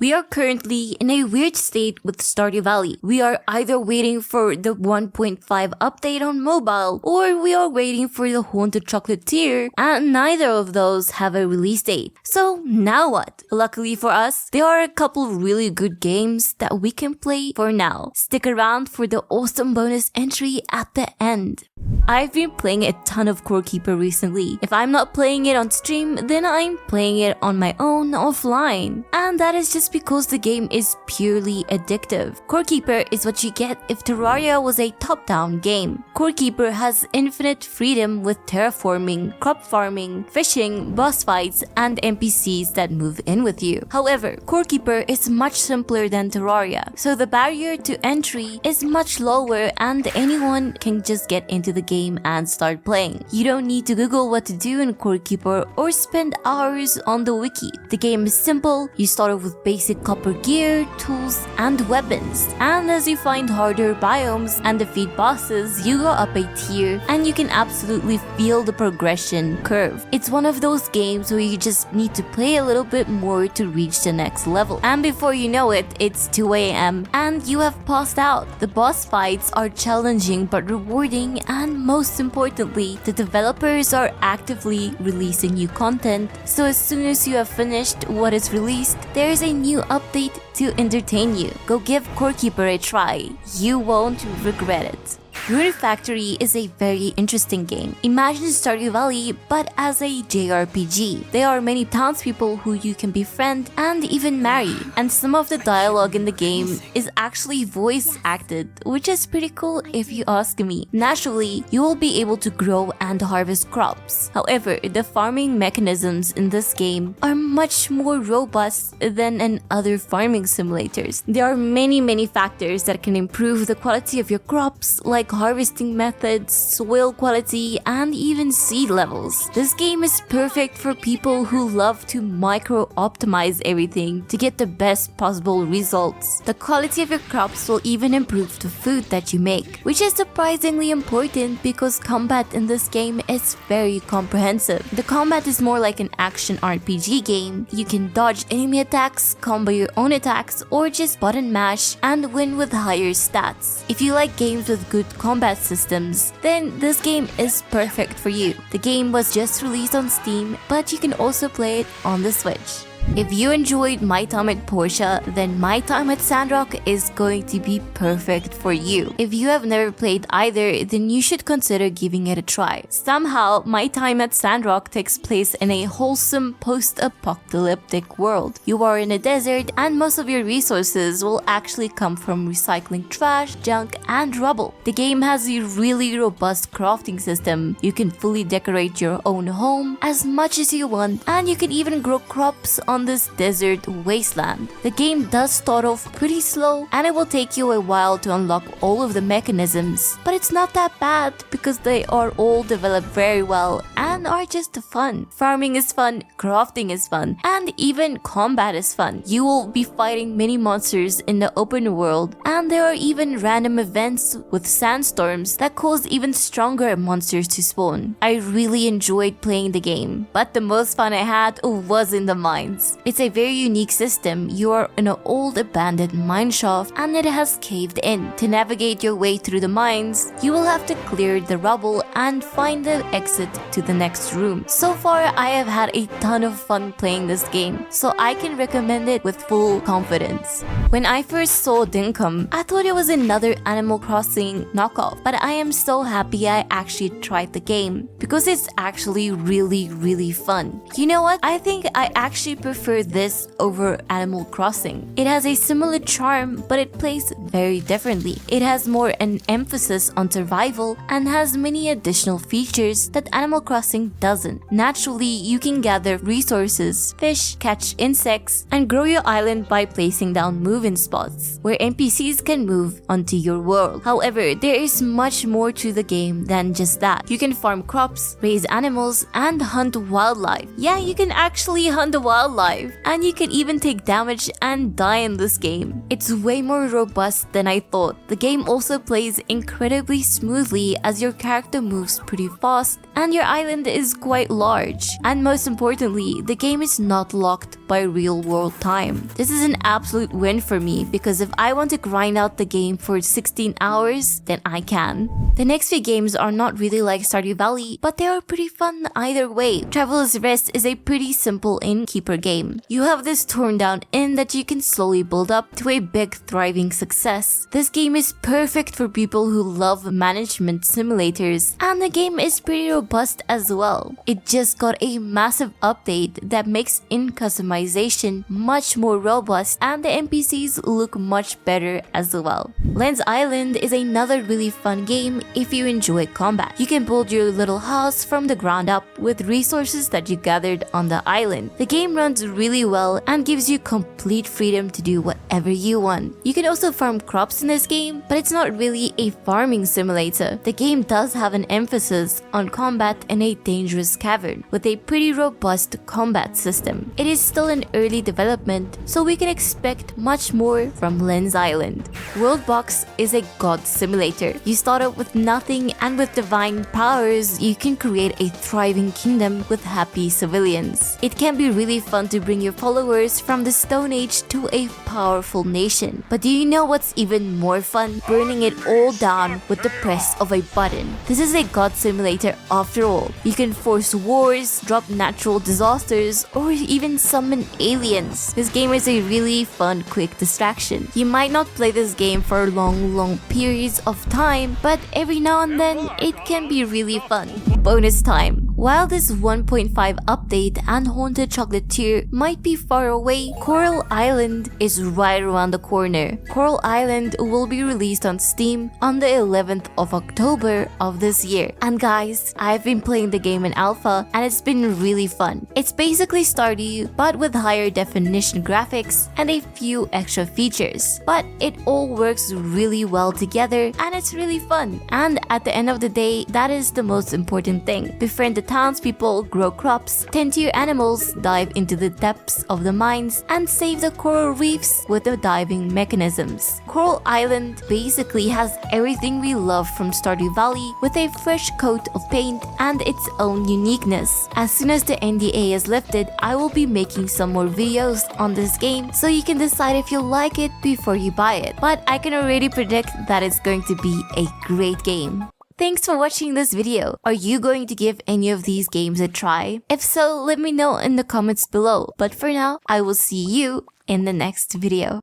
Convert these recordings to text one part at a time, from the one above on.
We are currently in a weird state with Stardew Valley. We are either waiting for the 1.5 update on mobile, or we are waiting for the Haunted Chocolatier, and neither of those have a release date. So now what? Luckily for us, there are a couple really good games that we can play for now. Stick around for the awesome bonus entry at the end. I've been playing a ton of Core Keeper recently. If I'm not playing it on stream, then I'm playing it on my own offline. And that is just because the game is purely addictive. Core Keeper is what you get if Terraria was a top-down game. Core Keeper has infinite freedom with terraforming, crop farming, fishing, boss fights, and NPCs that move in with you. However, Core Keeper is much simpler than Terraria, so the barrier to entry is much lower and anyone can just get into the game and start playing. You don't need to Google what to do in Core Keeper or spend hours on the wiki. The game is simple. You start off with basic copper gear, tools, and weapons. And as you find harder biomes and defeat bosses, you go up a tier and you can absolutely feel the progression curve. It's one of those games where you just need to play a little bit more to reach the next level. And before you know it, it's 2 AM and you have passed out. The boss fights are challenging but rewarding, and most importantly, the developers are actively releasing new content, so as soon as you have finished what is released, there is a new update to entertain you. Go give Core Keeper a try. You won't regret it. Rune Factory is a very interesting game. Imagine Stardew Valley but as a JRPG. There are many townspeople who you can befriend and even marry, and some of the dialogue in the game is actually voice acted, which is pretty cool if you ask me. Naturally, you will be able to grow and harvest crops. However, the farming mechanisms in this game are much more robust than in other farming simulators. There are many factors that can improve the quality of your crops, like harvesting methods, soil quality, and even seed levels. This game is perfect for people who love to micro-optimize everything to get the best possible results. The quality of your crops will even improve the food that you make, which is surprisingly important because combat in this game is very comprehensive. The combat is more like an action RPG game. You can dodge enemy attacks, combo your own attacks, or just button mash and win with higher stats. If you like games with good combat systems, then this game is perfect for you. The game was just released on Steam, but you can also play it on the Switch. If you enjoyed My Time at Portia, then My Time at Sandrock is going to be perfect for you. If you have never played either, then you should consider giving it a try. Somehow, My Time at Sandrock takes place in a wholesome post-apocalyptic world. You are in a desert and most of your resources will actually come from recycling trash, junk, and rubble. The game has a really robust crafting system. You can fully decorate your own home as much as you want, and you can even grow crops on this desert wasteland. The game does start off pretty slow and it will take you a while to unlock all of the mechanisms, but it's not that bad because they are all developed very well and are just fun. Farming is fun, crafting is fun, and even combat is fun. You will be fighting many monsters in the open world, and there are even random events with sandstorms that cause even stronger monsters to spawn. I really enjoyed playing the game, but the most fun I had was in the mines. It's a very unique system. You are in an old abandoned mine shaft and it has caved in. To navigate your way through the mines, you will have to clear the rubble and find the exit to the next room. So far, I have had a ton of fun playing this game, so I can recommend it with full confidence. When I first saw Dinkum, I thought it was another Animal Crossing knockoff, but I am so happy I actually tried the game because it's actually really fun. You know what? I think I actually prefer this over Animal Crossing. It has a similar charm, but it plays very differently. It has more an emphasis on survival and has many additional features that Animal Crossing doesn't. Naturally, you can gather resources, fish, catch insects, and grow your island by placing down move-in spots where NPCs can move onto your world. However, there is much more to the game than just that. You can farm crops, raise animals, and hunt wildlife. Yeah, you can actually hunt wildlife, and you can even take damage and die in this game. It's way more robust than I thought. The game also plays incredibly smoothly as your character moves pretty fast and your island is quite large. And most importantly, the game is not locked by real-world time. This is an absolute win for me because if I want to grind out the game for 16 hours, then I can. The next few games are not really like Stardew Valley, but they are pretty fun either way. Traveler's Rest is a pretty simple innkeeper game. You have this torn down inn that you can slowly build up to a big thriving success. This game is perfect for people who love management simulators, and the game is pretty robust as well. It just got a massive update that makes inn customization much more robust, and the NPCs look much better as well. Len's Island is another really fun game if you enjoy combat. You can build your little house from the ground up with resources that you gathered on the island. The game runs really well and gives you complete freedom to do whatever you want. You can also farm crops in this game, but it's not really a farming simulator. The game does have an emphasis on combat in a dangerous cavern with a pretty robust combat system. It is still in early development, so we can expect much more from Len's Island. Worldbox is a god simulator. You start out with nothing, and with divine powers, you can create a thriving kingdom with happy civilians. It can be really fun to bring your followers from the Stone Age to a powerful nation. But do you know what's even more fun? Burning it all down with the press of a button. This is a god simulator after all. You can force wars, drop natural disasters, or even summon aliens. This game is a really fun, quick distraction. You might not play this game for long periods of time, but every now and then, it can be really fun. Bonus time. While this 1.5 update and Haunted Chocolatier might be far away, Coral Island is right around the corner. Coral Island will be released on Steam on the 11th of October of this year. And guys, I've been playing the game in alpha and it's been really fun. It's basically Stardew but with higher definition graphics and a few extra features. But it all works really well together and it's really fun. And at the end of the day, that is the most important thing. Befriend the townspeople, grow crops, tend to your animals, dive into the depths of the mines, and save the coral reefs with the diving mechanisms. Coral Island basically has everything we love from Stardew Valley with a fresh coat of paint and its own uniqueness. As soon as the NDA is lifted, I will be making some more videos on this game so you can decide if you like it before you buy it. But I can already predict that it's going to be a great game. Thanks for watching this video. Are you going to give any of these games a try? If so, let me know in the comments below. But for now, I will see you in the next video.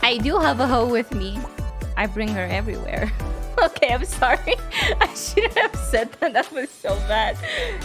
I do have a hoe with me. I bring her everywhere. Okay, I'm sorry. I shouldn't have said that. That was so bad.